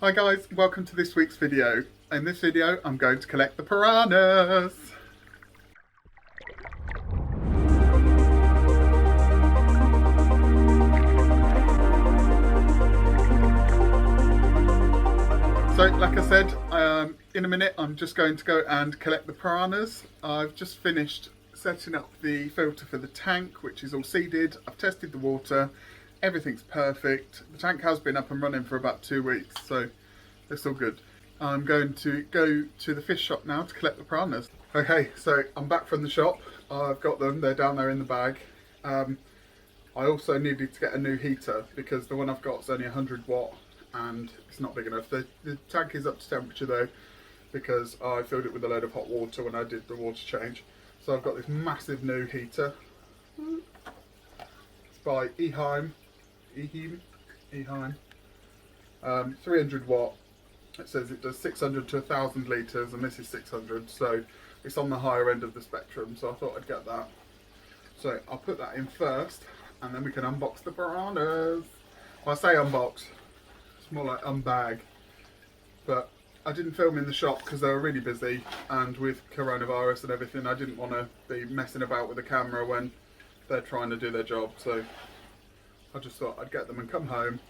Hi guys, welcome to this week's video. In this video I'm going to collect the piranhas. So like I said, in a minute I'm just going to go and collect the piranhas. I've just finished setting up the filter for the tank, which is all seeded. I've tested the water, everything's perfect. The tank has been up and running for about 2 weeks, so it's all good. I'm going to go to the fish shop now to collect the piranhas. Okay, so I'm back from the shop. I've got them, they're down there in the bag. I also needed to get a new heater because the one I've got is only 100 watt and it's not big enough. The tank is up to temperature though, because I filled it with a load of hot water when I did the water change. So I've got this massive new heater. It's by Eheim. 300 watt. It says it does 600 to 1,000 litres and this is 600, so it's on the higher end of the spectrum, so I thought I'd get that. So I'll put that in first and then we can unbox the piranhas. Well, I say unbox, it's more like unbag, but I didn't film in the shop because they were really busy, and with coronavirus and everything I didn't want to be messing about with the camera when they're trying to do their job, so I just thought I'd get them and come home.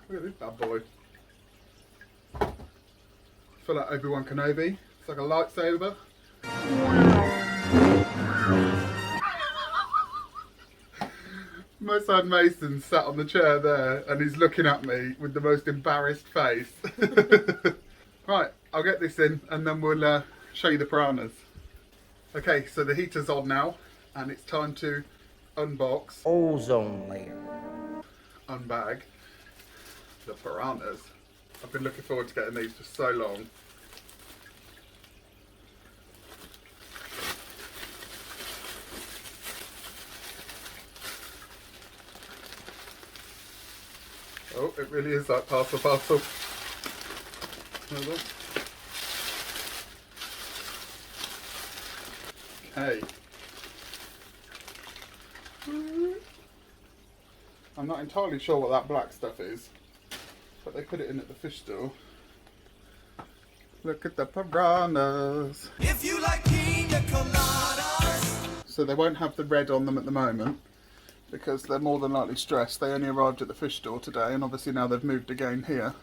Look at this bad boy. I feel like Obi-Wan Kenobi. It's like a lightsaber. My son Mason sat on the chair there and he's looking at me with the most embarrassed face. Right, I'll get this in and then we'll show you the piranhas. Okay, so the heater's on now and it's time to unbox, ozone layer, unbag the piranhas. I've been looking forward to getting these for so long. Oh, it really is like parcel. Hold on. Okay. I'm not entirely sure what that black stuff is, but they put it in at the fish store. Look at the piranhas. If you like pina coladas. So they won't have the red on them at the moment because they're more than likely stressed. They only arrived at the fish store today and obviously now they've moved again here.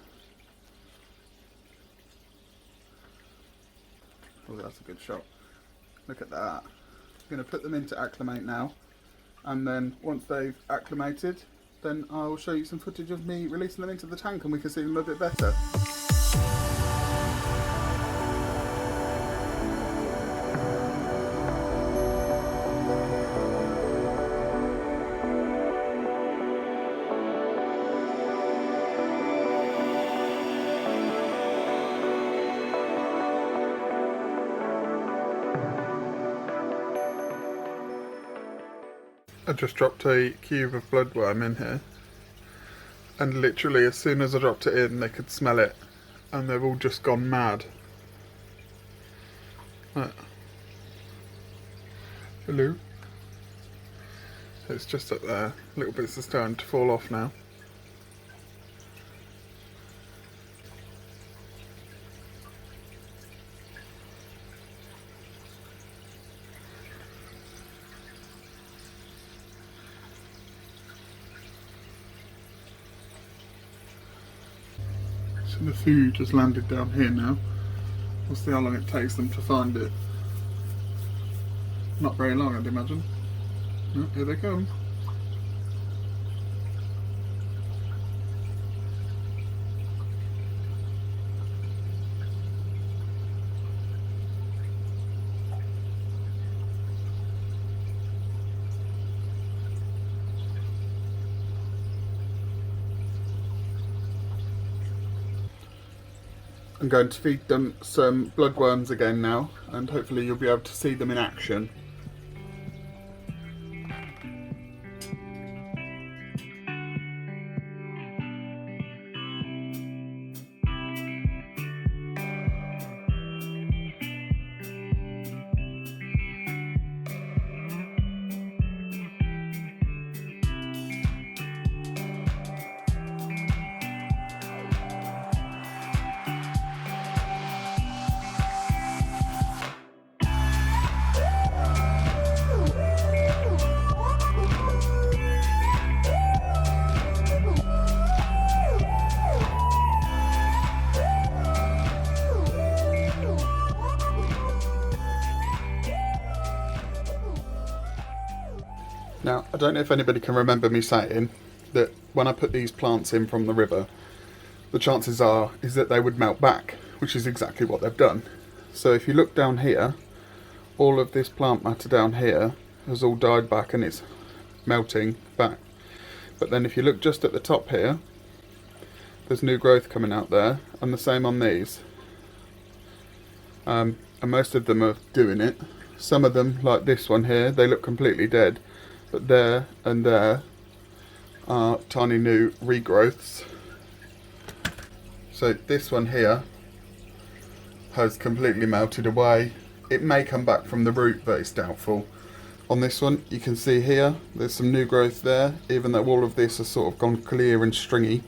Oh, that's a good shot. Look at that. I'm going to put them in to acclimate now, and then once they've acclimated then I'll show you some footage of me releasing them into the tank and we can see them a bit better. I just dropped a cube of bloodworm in here, and literally as soon as I dropped it in they could smell it and they've all just gone mad. Right. Hello. It's just up there, little bits are starting to fall off now. So the food has landed down here now. We'll see how long it takes them to find it. Not very long, I'd imagine. Oh, here they come. I'm going to feed them some bloodworms again now, and hopefully you'll be able to see them in action. Now, I don't know if anybody can remember me saying that when I put these plants in from the river, the chances are is that they would melt back, which is exactly what they've done. So if you look down here, all of this plant matter down here has all died back and it's melting back. But then if you look just at the top here, there's new growth coming out there, and the same on these. And most of them are doing it. Some of them, like this one here, they look completely dead, but there and there are tiny new regrowths. So this one here has completely melted away. It may come back from the root, but it's doubtful. On this one, you can see here, there's some new growth there, even though all of this has sort of gone clear and stringy.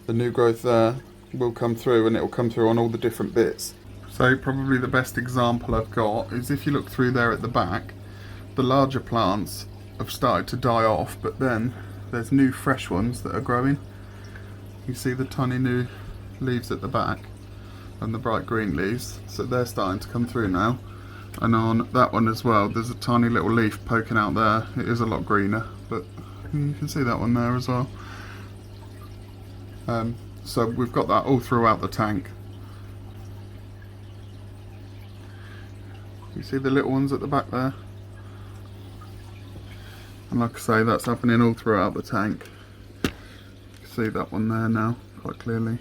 The new growth there will come through, and it will come through on all the different bits. So probably the best example I've got is if you look through there at the back, the larger plants have started to die off, but then there's new fresh ones that are growing. You see the tiny new leaves at the back and the bright green leaves, so they're starting to come through now. And on that one as well, there's a tiny little leaf poking out there. It is a lot greener, but you can see that one there as well. So we've got that all throughout the tank. You see the little ones at the back there? And like I say, that's happening all throughout the tank. You can see that one there now quite clearly.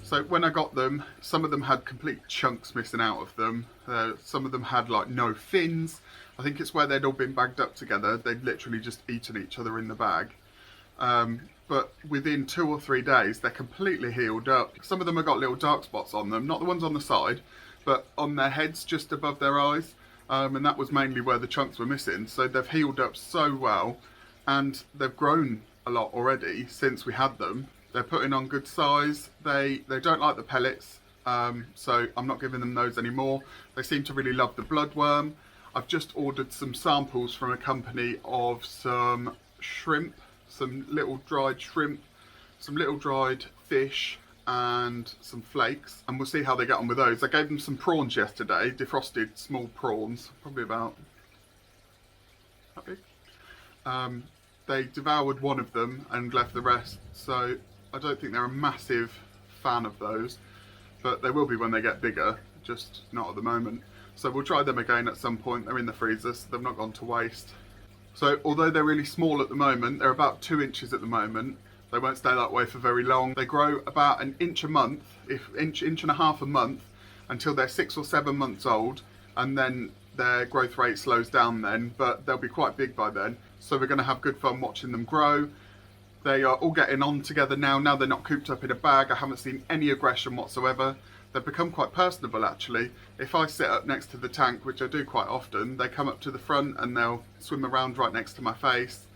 So when I got them, some of them had complete chunks missing out of them. Some of them had like no fins. I think it's where they'd all been bagged up together. They'd literally just eaten each other in the bag. But within 2 or 3 days, they're completely healed up. Some of them have got little dark spots on them, not the ones on the side, but on their heads just above their eyes. And that was mainly where the chunks were missing. So they've healed up so well, and they've grown a lot already since we had them. They're putting on good size. They don't like the pellets, so I'm not giving them those anymore. They seem to really love the bloodworm. I've just ordered some samples from a company of some shrimp, some little dried shrimp, some little dried fish, and some flakes, and we'll see how they get on with those. I gave them some prawns yesterday, defrosted small prawns, probably about that big. They devoured one of them and left the rest, so I don't think they're a massive fan of those, but they will be when they get bigger, just not at the moment. So we'll try them again at some point. They're in the freezer, so they've not gone to waste. So although they're really small at the moment, they're about 2 inches at the moment. They won't stay that way for very long. They grow about an inch a month, inch and a half a month, until they're 6 or 7 months old, and then their growth rate slows down then, but they'll be quite big by then. So we're going to have good fun watching them grow. They are all getting on together now. Now they're not cooped up in a bag. I haven't seen any aggression whatsoever. They've become quite personable actually. If I sit up next to the tank, which I do quite often, they come up to the front and they'll swim around right next to my face.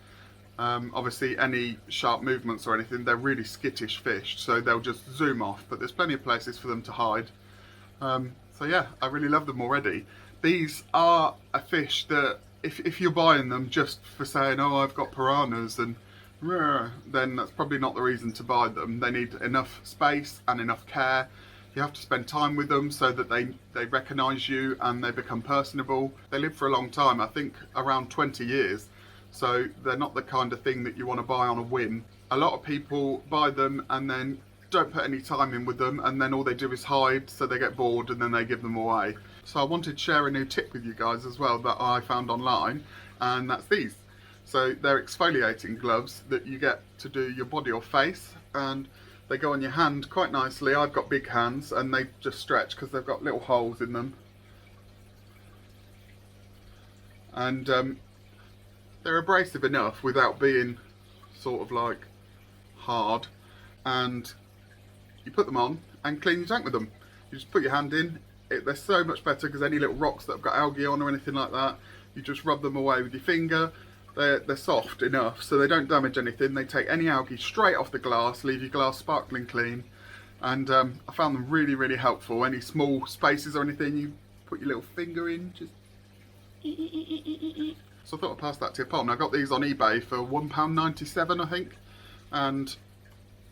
Obviously any sharp movements or anything, they're really skittish fish, so they'll just zoom off, but there's plenty of places for them to hide. So yeah, I really love them already. These are a fish that if you're buying them just for saying, oh, I've got piranhas and then that's probably not the reason to buy them. They need enough space and enough care. You have to spend time with them so that they recognise you and they become personable. They live for a long time, I think around 20 years. So they're not the kind of thing that you want to buy on a whim. A lot of people buy them and then don't put any time in with them, and then all they do is hide, so they get bored and then they give them away. So I wanted to share a new tip with you guys as well that I found online, and that's these. So they're exfoliating gloves that you get to do your body or face, and they go on your hand quite nicely. I've got big hands and they just stretch because they've got little holes in them. And they're abrasive enough without being sort of like hard, and you put them on and clean your tank with them. You just put your hand in. They're so much better because any little rocks that have got algae on or anything like that, you just rub them away with your finger. They're soft enough so they don't damage anything. They take any algae straight off the glass, leave your glass sparkling clean, and I found them really, really helpful. Any small spaces or anything, you put your little finger in, just so I thought I'd pass that tip on. I got these on eBay for £1.97 I think, and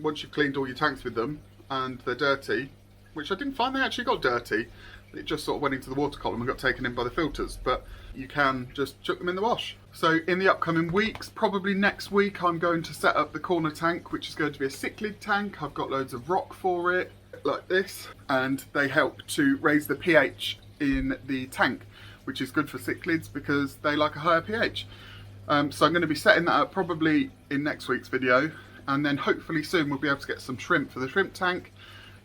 once you've cleaned all your tanks with them and they're dirty, which I didn't find they actually got dirty, it just sort of went into the water column and got taken in by the filters, but you can just chuck them in the wash. So in the upcoming weeks, probably next week, I'm going to set up the corner tank, which is going to be a cichlid tank. I've got loads of rock for it, like this, and they help to raise the pH in the tank, which is good for cichlids because they like a higher pH. So I'm going to be setting that up probably in next week's video, and then hopefully soon we'll be able to get some shrimp for the shrimp tank.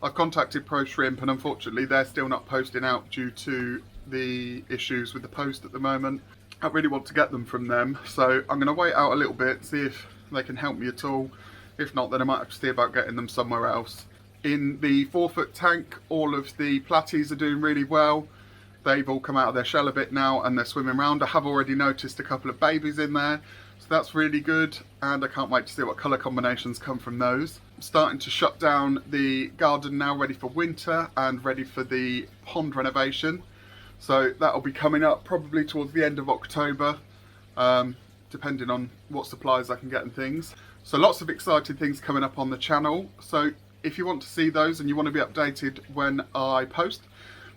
I've contacted Pro Shrimp, and unfortunately they're still not posting out due to the issues with the post at the moment. I really want to get them from them, so I'm going to wait out a little bit, see if they can help me at all. If not, then I might have to see about getting them somewhere else. In the 4-foot tank, all of the platies are doing really well. They've all come out of their shell a bit now and they're swimming around. I have already noticed a couple of babies in there, so that's really good, and I can't wait to see what colour combinations come from those. I'm starting to shut down the garden now, ready for winter and ready for the pond renovation. So that'll be coming up probably towards the end of October, depending on what supplies I can get and things. So lots of exciting things coming up on the channel. So if you want to see those and you want to be updated when I post,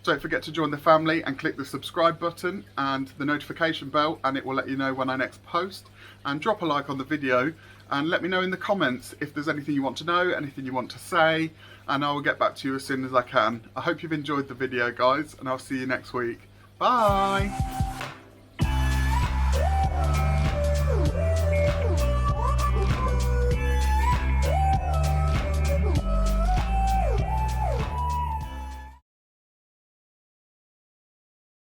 don't forget to join the family and click the subscribe button and the notification bell, and it will let you know when I next post. And drop a like on the video and let me know in the comments if there's anything you want to know, anything you want to say, and I will get back to you as soon as I can. I hope you've enjoyed the video, guys, and I'll see you next week. Bye!